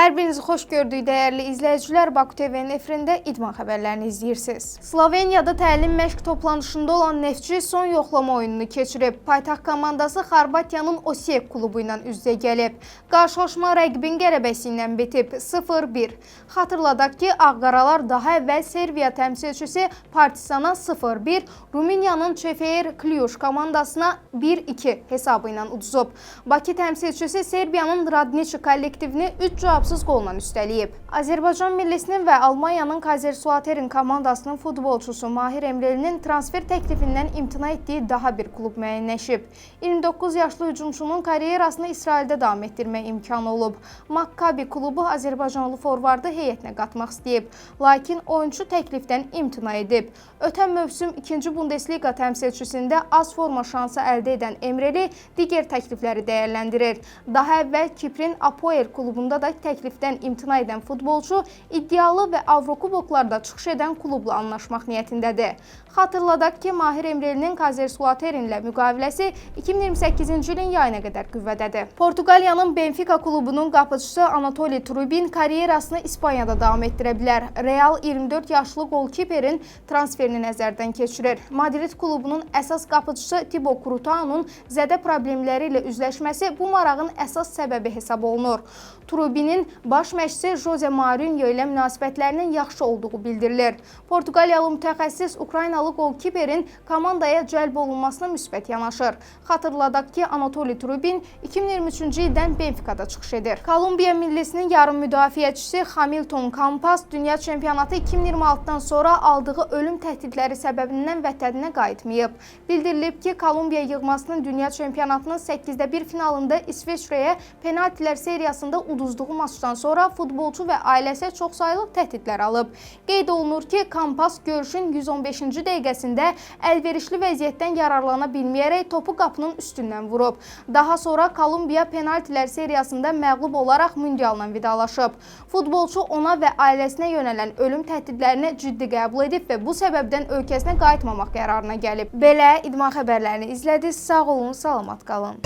Hər birinizi xoş gördük dəyərli izləyicilər. Baku TV-nin efirində idman xəbərlərini izləyirsiniz. Sloveniyada təlim məşq toplanışında olan Neftçi son yoxlama oyununu keçirib. Paytaxt komandası Xorvatiyanın Osijek klubu ilə üz-üzə gəlib. Qarşılaşma rəqibin qələbəsi ilə bitib 0-1. Xatırladaq ki, Ağqaralar daha əvvəl Serbiya təmsilçisi Partizana 0-1, Rumıniyanın Çefeir Cluj komandasına 1-2 hesabı ilə uduzub. Bakı təmsilçisi Serbiyanın Radnički kollektivini 3 cavabsız qolla üstəliyib. Azərbaycan millisinin və Almaniyanın Kaiserslautern komandasının futbolçusu Mahir Emrelinin transfer təklifindən imtina etdiyi daha bir klub müəyyənləşib. 29 yaşlı hücumçunun karyerasını İsraildə davam etdirmək imkanı olub. Maccabi klubu Azərbaycanlı forvardı heyətinə qatmaq istəyib, lakin oyunçu təklifdən imtina edib. Ötən mövsüm 2-ci Bundesliga təmsilçisində az forma şansı əldə edən Emreli digər təklifləri dəyərləndirir. Daha əvvəl Kiprin Apoel klubunda da təklifdən imtina edən futbolçu iddialı və Avrokuboklarda çıxış edən klubla anlaşmaq niyyətindədir. Xatırladaq ki, Mahir Emrelinin Kaiserslautern ilə müqaviləsi 2028-ci ilin yayına qədər qüvvədədir. Portuqaliyanın Benfica klubunun qapıcısı Anatoli Trubin karyerasını İspaniyada davam etdirə bilər. Real 24 yaşlı golkiperin transferini nəzərdən keçirir. Madrid klubunun əsas qapıcısı Thibaut Courtois'un zədə problemləri ilə üzləşməsi bu marağın əsas səbəbi hesab olunur. Trubinin baş məşqçi Jose Mourinho ilə münasibətlərinin yaxşı olduğu bildirilir. Portuqaliyalı mütəxəssis Ukraynalı golkiperin komandaya cəlb olunmasına müsbət yanaşır. Xatırladaq ki, Anatoli Trubin 2023-cü ildən Benfica'da çıxış edir. Kolumbiya millisinin yarım müdafiəçisi Hamilton Campas dünya çempionatı 2026-dan sonra aldığı ölüm təhdidləri səbəbindən vətəninə qayıtmayıb. Bildirilib ki, Kolumbiya yığmasının dünya çempionatının 8-də 1 finalında İsveçrəyə penaltilər seriyasında uduzduğu maçdan sonra futbolçu və ailəsi çoxsaylı təhdidlər alıb. Qeyd olunur ki, Campas görüşün 115-ci dəqiqəsində əlverişli vəziyyətdən yararlana bilməyərək topu qapının üstündən vurub. Daha sonra Kolumbiya penaltilər seriyasında məğlub olaraq mundialla vidalaşıb. Futbolçu ona və ailəsinə yönələn ölüm təhdidlərini ciddi qəbul edib və bu səbəbdən ölkəsinə qayıtmamaq qərarına gəlib. Belə idman xəbərlərini izlədiniz. Sağ olun, salamat qalın.